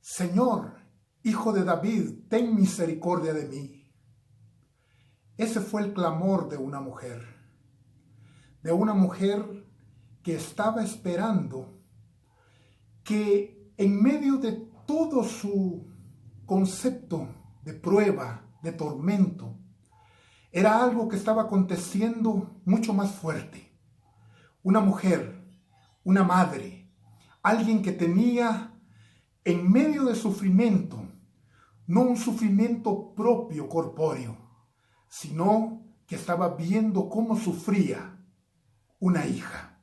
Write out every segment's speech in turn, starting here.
Señor, Hijo de David, ten misericordia de mí. Ese fue el clamor de una mujer que estaba esperando que en medio de todo su concepto de prueba, de tormento, era algo que estaba aconteciendo mucho más fuerte. Una mujer, una madre, alguien que tenía en medio de sufrimiento, no un sufrimiento propio, corpóreo, sino que estaba viendo cómo sufría una hija.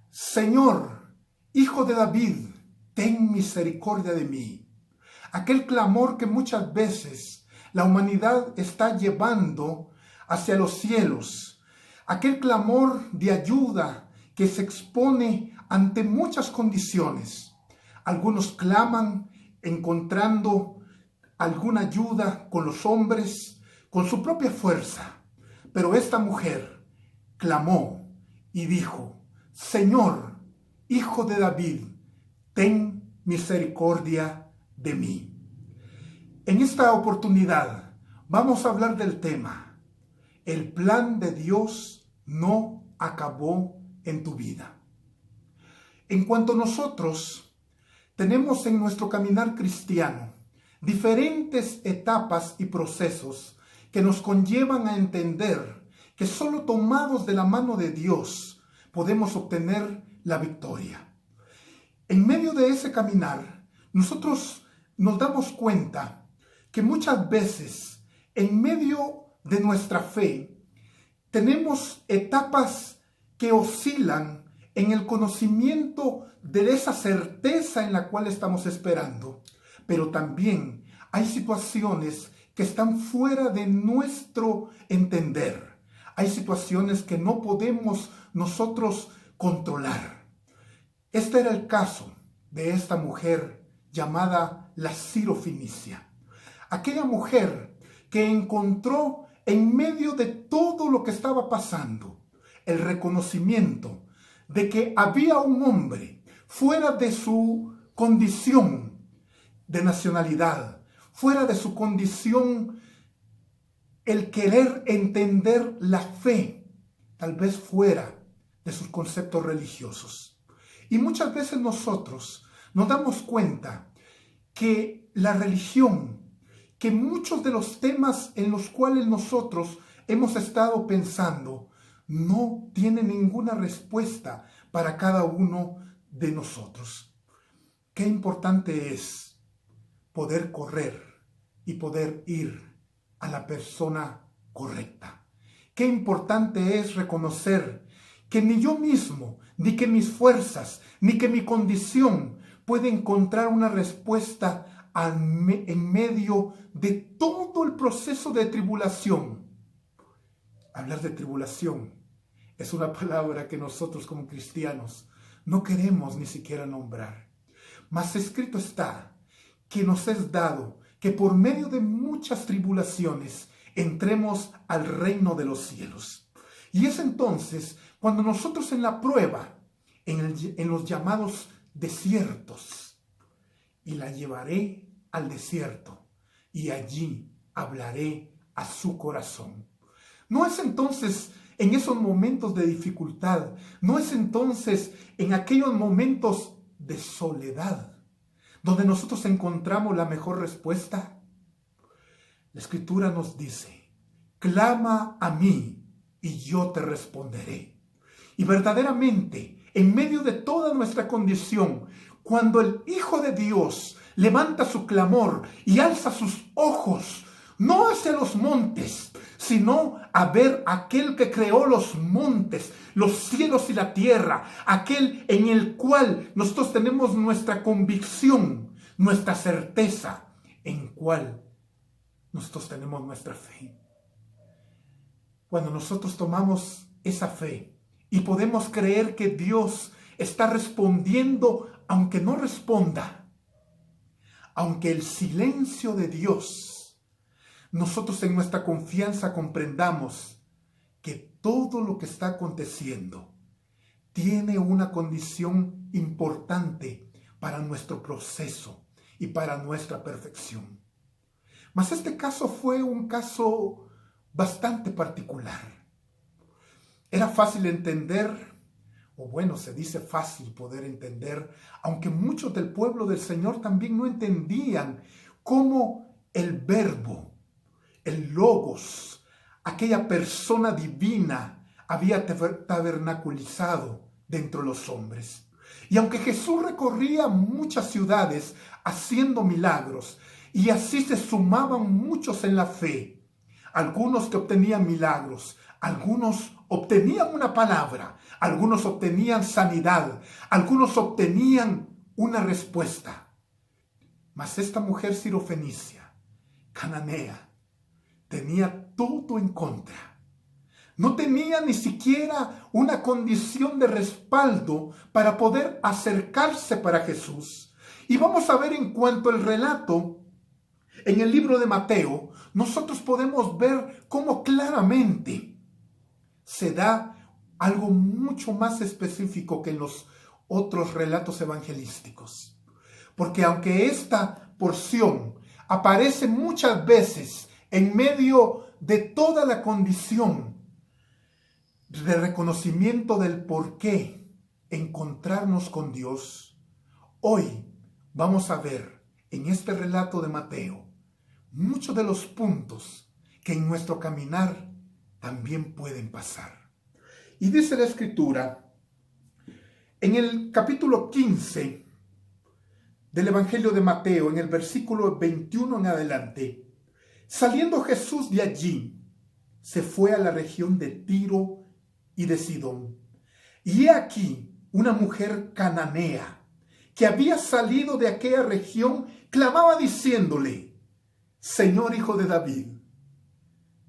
Señor, Hijo de David, ten misericordia de mí. Aquel clamor que muchas veces la humanidad está llevando hacia los cielos. Aquel clamor de ayuda que se expone ante muchas condiciones. Algunos claman encontrando alguna ayuda con los hombres, con su propia fuerza. Pero esta mujer clamó y dijo: Señor, Hijo de David, ten misericordia de mí. En esta oportunidad vamos a hablar del tema: el plan de Dios no acabó en tu vida. En cuanto nosotros tenemos en nuestro caminar cristiano diferentes etapas y procesos que nos conllevan a entender que solo tomados de la mano de Dios podemos obtener la victoria. En medio de ese caminar, nosotros nos damos cuenta que muchas veces, en medio de nuestra fe, tenemos etapas que oscilan en el conocimiento de esa certeza en la cual estamos esperando. Pero también hay situaciones que están fuera de nuestro entender. Hay situaciones que no podemos nosotros controlar. Este era el caso de esta mujer llamada la Sirofenicia. Aquella mujer que encontró en medio de todo lo que estaba pasando el reconocimiento de que había un hombre fuera de su condición de nacionalidad, fuera de su condición, el querer entender la fe, tal vez fuera de sus conceptos religiosos. Y muchas veces nosotros nos damos cuenta que la religión, que muchos de los temas en los cuales nosotros hemos estado pensando, no tiene ninguna respuesta para cada uno de nosotros. Qué importante es poder correr y poder ir a la persona correcta. Qué importante es reconocer que ni yo mismo, ni que mis fuerzas, ni que mi condición puede encontrar una respuesta en medio de todo el proceso de tribulación. Hablar de tribulación es una palabra que nosotros como cristianos no queremos ni siquiera nombrar. Mas escrito está que nos es dado que por medio de muchas tribulaciones entremos al reino de los cielos. Y es entonces cuando nosotros en la prueba, en los llamados desiertos, y la llevaré al desierto, y allí hablaré a su corazón. No es entonces en esos momentos de dificultad, no es entonces en aquellos momentos de soledad donde nosotros encontramos la mejor respuesta. La Escritura nos dice: clama a mí y yo te responderé. Y verdaderamente, en medio de toda nuestra condición, cuando el Hijo de Dios levanta su clamor y alza sus ojos, no hacia los montes, sino a ver aquel que creó los montes, los cielos y la tierra, aquel en el cual nosotros tenemos nuestra convicción, nuestra certeza, en cual nosotros tenemos nuestra fe. Cuando nosotros tomamos esa fe y podemos creer que Dios está respondiendo, aunque no responda, aunque el silencio de Dios, nosotros en nuestra confianza comprendamos que todo lo que está aconteciendo tiene una condición importante para nuestro proceso y para nuestra perfección. Mas este caso fue un caso bastante particular. Era fácil entender, o bueno, se dice fácil poder entender, aunque muchos del pueblo del Señor también no entendían cómo el Verbo, el Logos, aquella persona divina, había tabernaculizado dentro de los hombres. Y aunque Jesús recorría muchas ciudades haciendo milagros, y así se sumaban muchos en la fe, algunos que obtenían milagros, algunos obtenían una palabra, algunos obtenían sanidad, algunos obtenían una respuesta. Mas esta mujer sirofenicia, cananea, tenía todo en contra. No tenía ni siquiera una condición de respaldo para poder acercarse para Jesús. Y vamos a ver en cuanto al relato, en el libro de Mateo, nosotros podemos ver cómo claramente se da algo mucho más específico que en los otros relatos evangelísticos. Porque aunque esta porción aparece muchas veces en medio de toda la condición de reconocimiento del por qué encontrarnos con Dios, hoy vamos a ver en este relato de Mateo muchos de los puntos que en nuestro caminar también pueden pasar. Y dice la Escritura, en el capítulo 15 del Evangelio de Mateo, en el versículo 21 en adelante, saliendo Jesús de allí, se fue a la región de Tiro y de Sidón. Y he aquí una mujer cananea que había salido de aquella región, clamaba diciéndole: Señor, Hijo de David,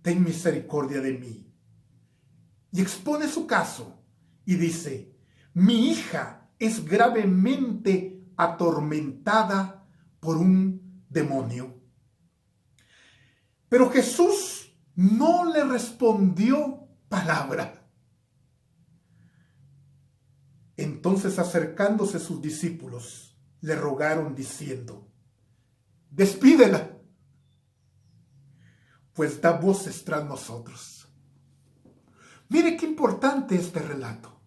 ten misericordia de mí. Y expone su caso y dice: mi hija es gravemente atormentada por un demonio. Pero Jesús no le respondió palabra. Entonces, acercándose sus discípulos, le rogaron diciendo: despídela, pues da voces tras nosotros. Mire qué importante este relato.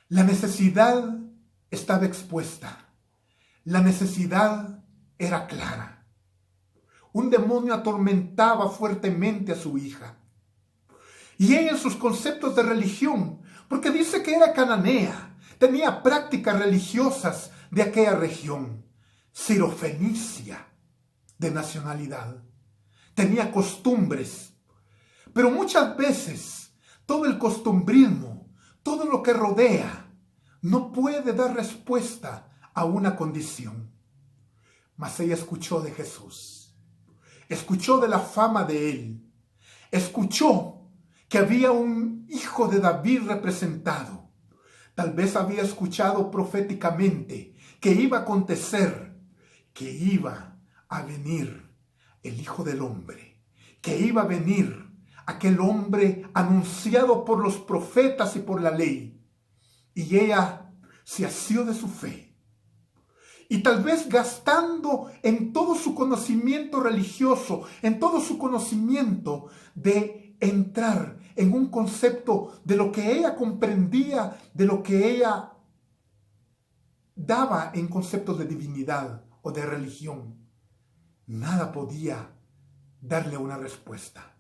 La necesidad estaba expuesta. La necesidad era clara. Un demonio atormentaba fuertemente a su hija. Y ella en sus conceptos de religión, porque dice que era cananea, tenía prácticas religiosas de aquella región, sirofenicia de nacionalidad, tenía costumbres, pero muchas veces todo el costumbrismo, todo lo que rodea, no puede dar respuesta a una condición. Mas ella escuchó de Jesús, escuchó de la fama de él, escuchó que había un hijo de David representado. Tal vez había escuchado proféticamente que iba a acontecer, que iba a venir el Hijo del Hombre, que iba a venir aquel hombre anunciado por los profetas y por la ley. Y ella se asió de su fe. Y tal vez gastando en todo su conocimiento religioso, en todo su conocimiento de entrar en un concepto de lo que ella comprendía, de lo que ella daba en conceptos de divinidad o de religión, nada podía darle una respuesta.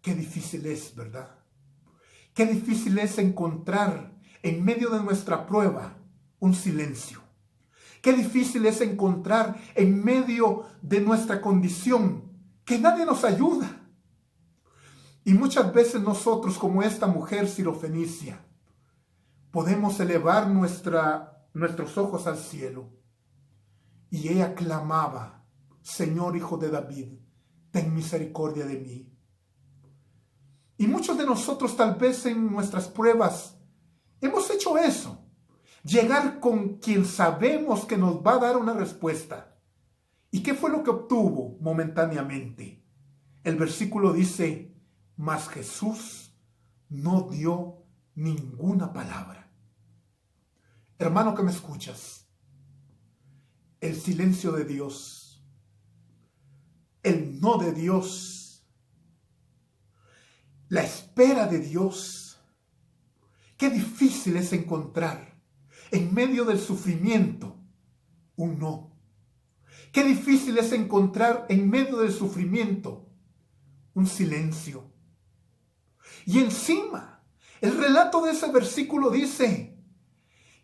Qué difícil es, ¿verdad? Qué difícil es encontrar en medio de nuestra prueba un silencio. Qué difícil es encontrar en medio de nuestra condición que nadie nos ayuda. Y muchas veces nosotros, como esta mujer sirofenicia, podemos elevar nuestros ojos al cielo. Y ella clamaba: Señor, Hijo de David, ten misericordia de mí. Y muchos de nosotros tal vez en nuestras pruebas hemos hecho eso. Llegar con quien sabemos que nos va a dar una respuesta. ¿Y qué fue lo que obtuvo momentáneamente? El versículo dice: mas Jesús no dio ninguna palabra. Hermano que me escuchas, el silencio de Dios, el no de Dios, la espera de Dios, qué difícil es encontrar en medio del sufrimiento un no. Qué difícil es encontrar en medio del sufrimiento un silencio. Y encima, el relato de ese versículo dice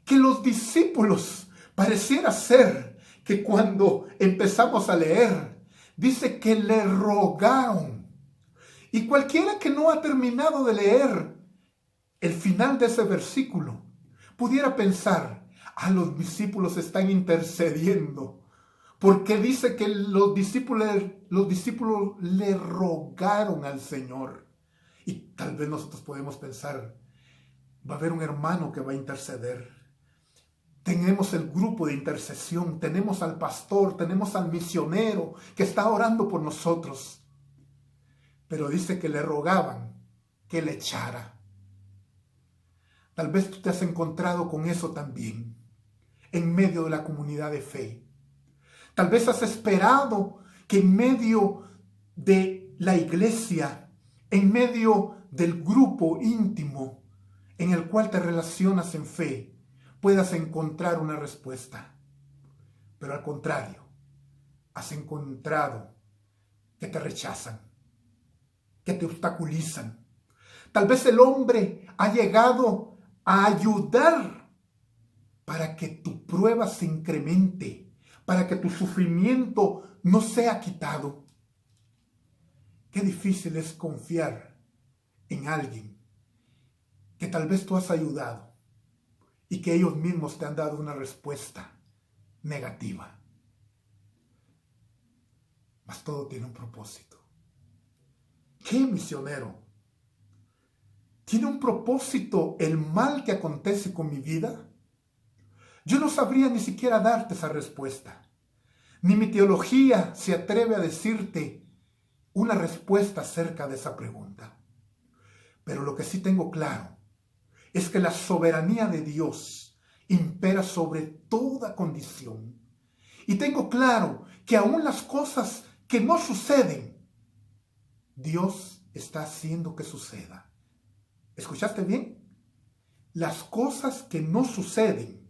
que los discípulos pareciera ser que cuando empezamos a leer, dice que le rogaron. Y cualquiera que no ha terminado de leer el final de ese versículo, pudiera pensar, los discípulos están intercediendo. Porque dice que los discípulos le rogaron al Señor. Y tal vez nosotros podemos pensar, va a haber un hermano que va a interceder. Tenemos el grupo de intercesión, tenemos al pastor, tenemos al misionero que está orando por nosotros. Pero dice que le rogaban que le echara. Tal vez tú te has encontrado con eso también, en medio de la comunidad de fe. Tal vez has esperado que en medio de la iglesia, en medio del grupo íntimo en el cual te relacionas en fe, puedas encontrar una respuesta. Pero al contrario, has encontrado que te rechazan, que te obstaculizan. Tal vez el hombre ha llegado a ayudar para que tu prueba se incremente, para que tu sufrimiento no sea quitado. Qué difícil es confiar en alguien que tal vez tú has ayudado y que ellos mismos te han dado una respuesta negativa. Mas todo tiene un propósito. ¿Qué, misionero? ¿Tiene un propósito el mal que acontece con mi vida? Yo no sabría ni siquiera darte esa respuesta. Ni mi teología se atreve a decirte una respuesta acerca de esa pregunta. Pero lo que sí tengo claro es que la soberanía de Dios impera sobre toda condición. Y tengo claro que aún las cosas que no suceden, Dios está haciendo que suceda. ¿Escuchaste bien? Las cosas que no suceden,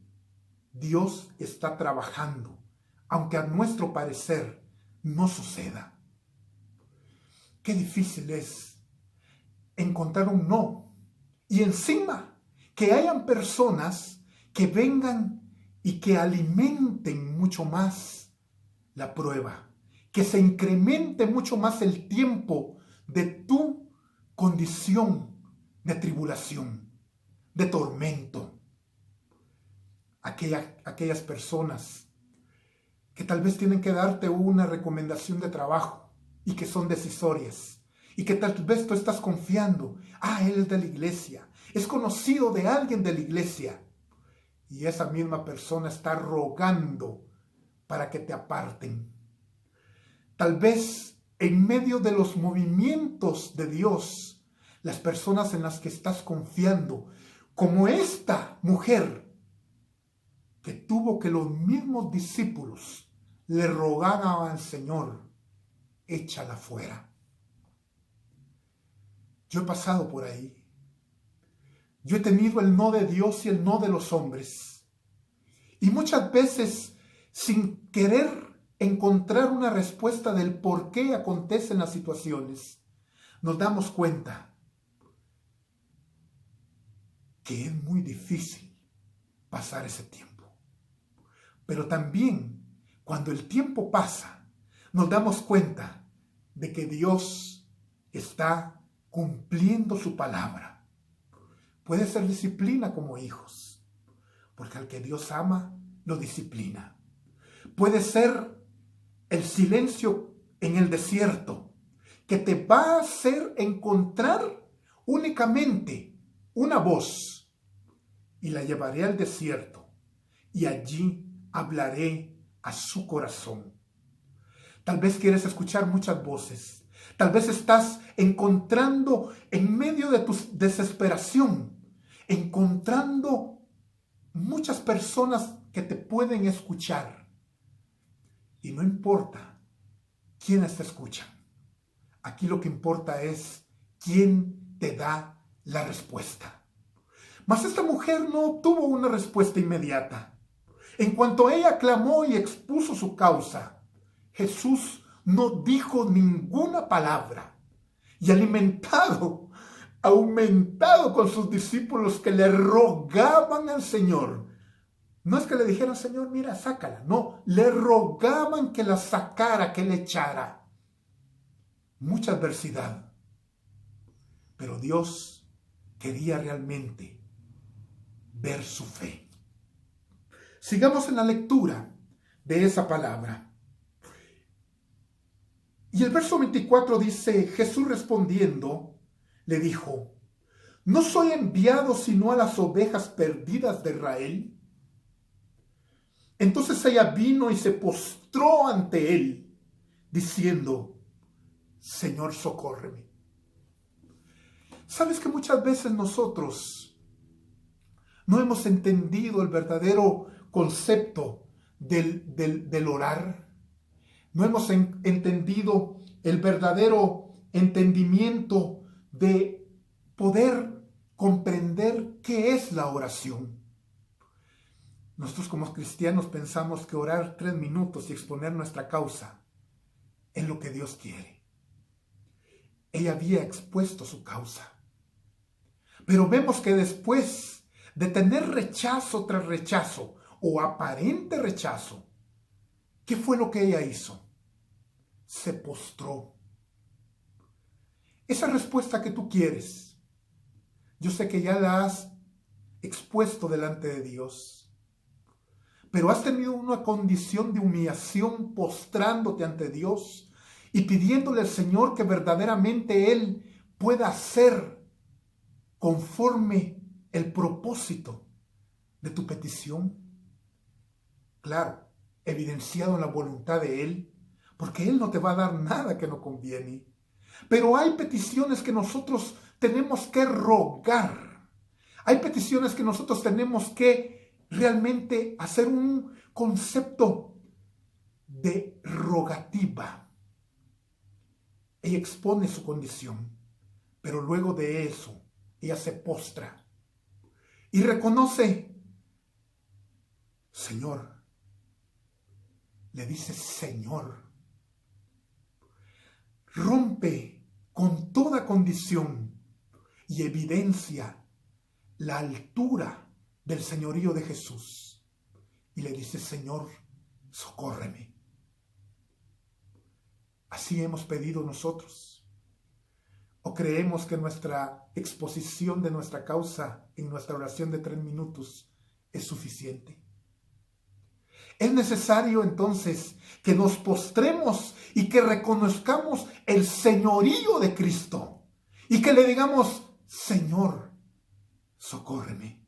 Dios está trabajando, aunque a nuestro parecer no suceda. Qué difícil es encontrar un no. Y encima, que hayan personas que vengan y que alimenten mucho más la prueba, que se incremente mucho más el tiempo de tu condición de tribulación, de tormento. Aquellas personas que tal vez tienen que darte una recomendación de trabajo y que son decisorias y que tal vez tú estás confiando, él es de la iglesia, es conocido de alguien de la iglesia, y esa misma persona está rogando para que te aparten. Tal vez en medio de los movimientos de Dios, las personas en las que estás confiando, como esta mujer que tuvo que los mismos discípulos le rogaran al Señor, échala fuera. Yo he pasado por ahí. Yo he tenido el no de Dios y el no de los hombres. Y muchas veces, sin querer encontrar una respuesta del por qué acontecen las situaciones, nos damos cuenta que es muy difícil pasar ese tiempo. Pero también, cuando el tiempo pasa, nos damos cuenta de que Dios está cumpliendo su palabra. Puede ser disciplina como hijos, porque al que Dios ama, lo disciplina. Puede ser el silencio en el desierto, que te va a hacer encontrar únicamente una voz, y la llevaré al desierto, y allí hablaré a su corazón. Tal vez quieres escuchar muchas voces. Tal vez estás encontrando en medio de tu desesperación, encontrando muchas personas que te pueden escuchar. Y no importa quiénes te escuchan. Aquí lo que importa es quién te da la respuesta. Mas esta mujer no obtuvo una respuesta inmediata. En cuanto ella clamó y expuso su causa, Jesús no dijo ninguna palabra. Y aumentado con sus discípulos que le rogaban al Señor. No es que le dijeran, Señor, mira, sácala. No, le rogaban que la sacara, que le echara. Mucha adversidad. Pero Dios quería realmente ver su fe. Sigamos en la lectura de esa palabra. Y el verso 24 dice, Jesús respondiendo, le dijo, ¿no soy enviado sino a las ovejas perdidas de Israel? Entonces ella vino y se postró ante él, diciendo, Señor, socórreme. ¿Sabes que muchas veces nosotros no hemos entendido el verdadero concepto del orar? No hemos entendido el verdadero entendimiento de poder comprender qué es la oración. Nosotros como cristianos pensamos que orar 3 minutos y exponer nuestra causa es lo que Dios quiere. Ella había expuesto su causa. Pero vemos que después de tener rechazo tras rechazo o aparente rechazo, ¿qué fue lo que ella hizo? Se postró. Esa respuesta que tú quieres, yo sé que ya la has expuesto delante de Dios, pero has tenido una condición de humillación postrándote ante Dios y pidiéndole al Señor que verdaderamente Él pueda hacer conforme el propósito de tu petición. Claro, evidenciado en la voluntad de Él, porque Él no te va a dar nada que no conviene. Pero hay peticiones que nosotros tenemos que rogar. Hay peticiones que nosotros tenemos que realmente hacer un concepto de rogativa. Ella expone su condición, pero luego de eso, ella se postra y reconoce, Señor, le dice Señor. Rompe con toda condición y evidencia la altura del señorío de Jesús. Y le dice, Señor, socórreme. Así hemos pedido nosotros. ¿O creemos que nuestra exposición de nuestra causa en nuestra oración de 3 minutos es suficiente? Es necesario entonces que nos postremos y que reconozcamos el señorío de Cristo y que le digamos, Señor, socórreme.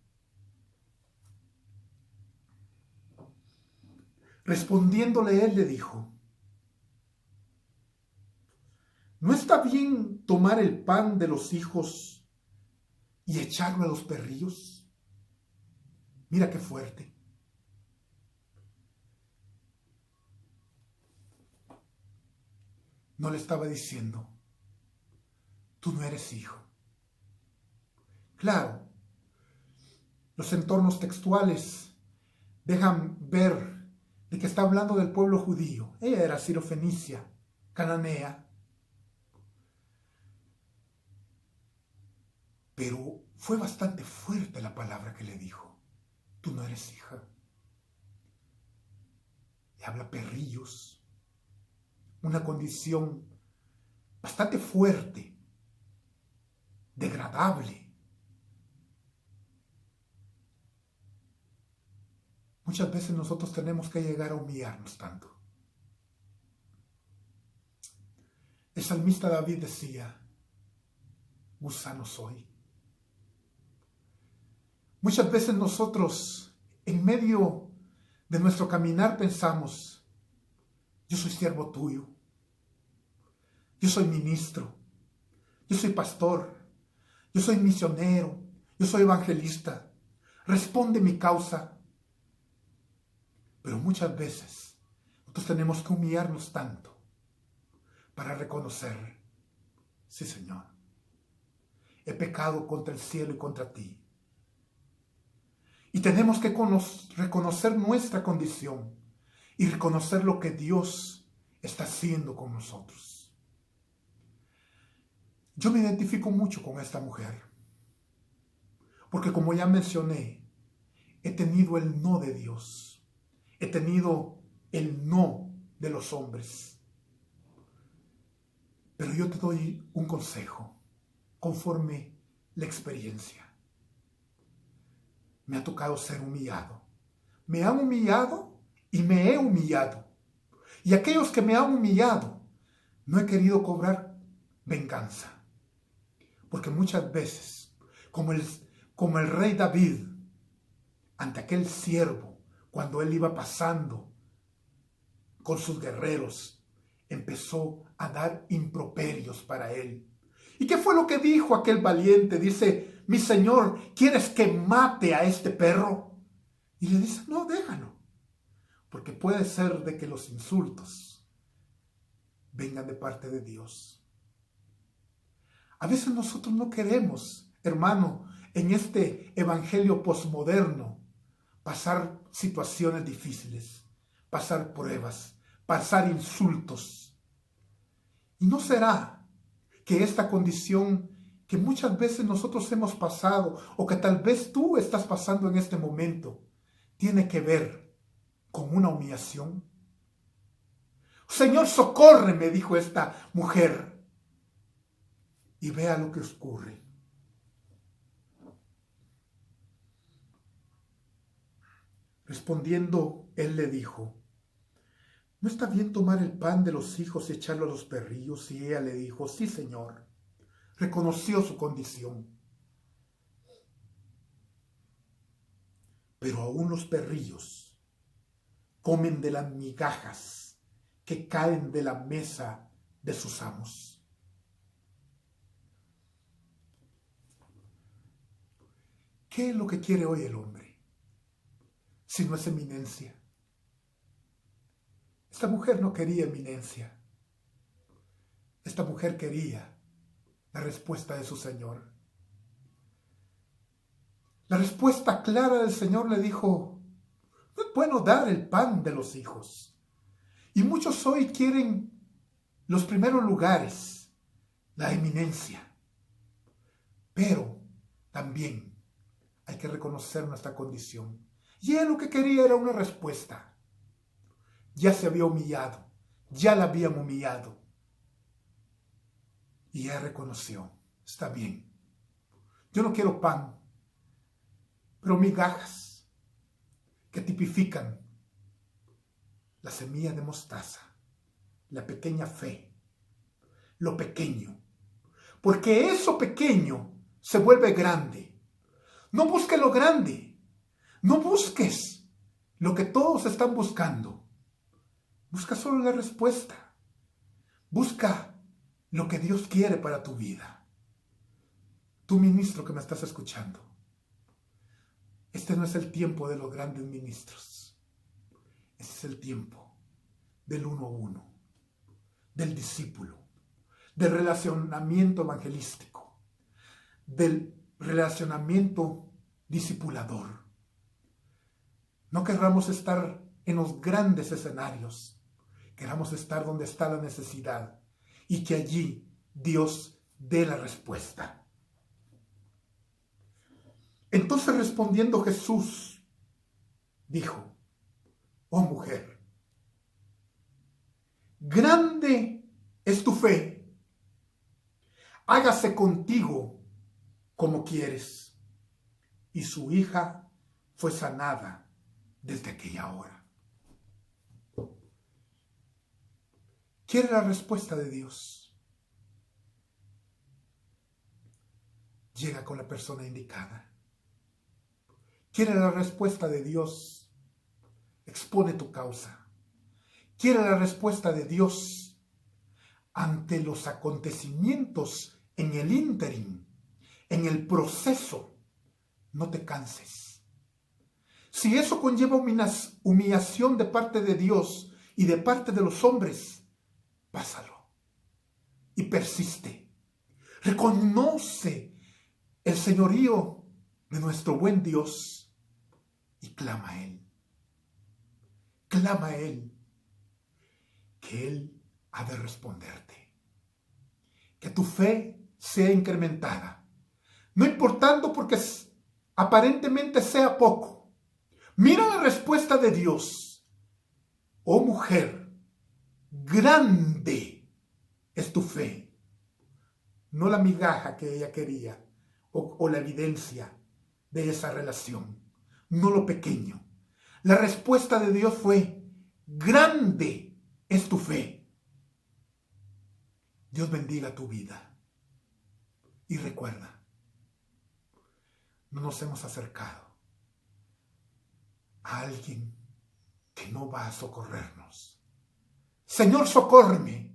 Respondiéndole él le dijo, ¿no está bien tomar el pan de los hijos y echarlo a los perrillos? Mira qué fuerte. No le estaba diciendo, tú no eres hijo. Claro, los entornos textuales dejan ver de que está hablando del pueblo judío. Ella era sirofenicia, cananea. Pero fue bastante fuerte la palabra que le dijo. Tú no eres hija. Le habla perrillos. Una condición bastante fuerte, degradable. Muchas veces nosotros tenemos que llegar a humillarnos tanto. El salmista David decía, gusano soy. Muchas veces nosotros, en medio de nuestro caminar, pensamos, yo soy siervo tuyo, yo soy ministro, yo soy pastor, yo soy misionero, yo soy evangelista. responde mi causa. Pero muchas veces nosotros tenemos que humillarnos tanto para reconocer, sí Señor, he pecado contra el cielo y contra ti. Y tenemos que reconocer nuestra condición y reconocer lo que Dios está haciendo con nosotros. Yo me identifico mucho con esta mujer, porque como ya mencioné, he tenido el no de Dios, he tenido el no de los hombres. Pero yo te doy un consejo conforme la experiencia. Me ha tocado ser humillado. Me han humillado y me he humillado. Y aquellos que me han humillado, no he querido cobrar venganza. Porque muchas veces, como el rey David, ante aquel siervo, cuando él iba pasando con sus guerreros, empezó a dar improperios para él. ¿Y qué fue lo que dijo aquel valiente? Dice, mi señor, ¿quieres que mate a este perro? Y le dice, no, déjalo. Porque puede ser de que los insultos vengan de parte de Dios. A veces nosotros no queremos, hermano, en este evangelio posmoderno, pasar situaciones difíciles, pasar pruebas, pasar insultos. Y no será que esta condición que muchas veces nosotros hemos pasado o que tal vez tú estás pasando en este momento tiene que ver con una humillación. Señor, socórreme, dijo esta mujer. Y vea lo que ocurre. Respondiendo, él le dijo, ¿no está bien tomar el pan de los hijos y echarlo a los perrillos? Y ella le dijo, sí, Señor. Reconoció su condición. Pero aún los perrillos comen de las migajas que caen de la mesa de sus amos. ¿Qué es lo que quiere hoy el hombre? Si no es eminencia. Esta mujer no quería eminencia. Esta mujer quería la respuesta de su Señor. La respuesta clara del Señor le dijo, no es bueno dar el pan de los hijos. Y muchos hoy quieren los primeros lugares, la eminencia. Pero también hay que reconocer nuestra condición. Y él lo que quería era una respuesta. Ya se había humillado, ya la habían humillado. Y ella reconoció, está bien, yo no quiero pan, pero migajas que tipifican la semilla de mostaza, la pequeña fe, lo pequeño. Porque eso pequeño se vuelve grande. No busques lo grande, no busques lo que todos están buscando. Busca solo la respuesta. Busca lo que Dios quiere para tu vida. Tú ministro que me estás escuchando. Este no es el tiempo de los grandes ministros. Este es el tiempo del uno a uno, del discípulo, del relacionamiento evangelístico, del relacionamiento discipulador. No querramos estar en los grandes escenarios. Queramos estar donde está la necesidad y que allí Dios dé la respuesta. Entonces respondiendo Jesús dijo, oh mujer, grande es tu fe, hágase contigo como quieres. Y su hija fue sanada desde aquella hora. ¿Quiere la respuesta de Dios? Llega con la persona indicada. ¿Quiere la respuesta de Dios? Expone tu causa. ¿Quiere la respuesta de Dios? Ante los acontecimientos en el ínterin, en el proceso, no te canses. Si eso conlleva humillación de parte de Dios y de parte de los hombres, pásalo y persiste. Reconoce el señorío de nuestro buen Dios y clama a Él. Clama a Él, que Él ha de responderte. Que tu fe sea incrementada, no importando porque aparentemente sea poco. Mira la respuesta de Dios. Oh mujer, grande es tu fe. No la migaja que ella quería o la evidencia de esa relación. No lo pequeño. La respuesta de Dios fue, grande es tu fe. Dios bendiga tu vida. Y recuerda, no nos hemos acercado a alguien que no va a socorrernos. Señor, socórreme.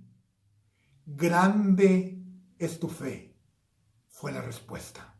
Grande es tu fe, fue la respuesta.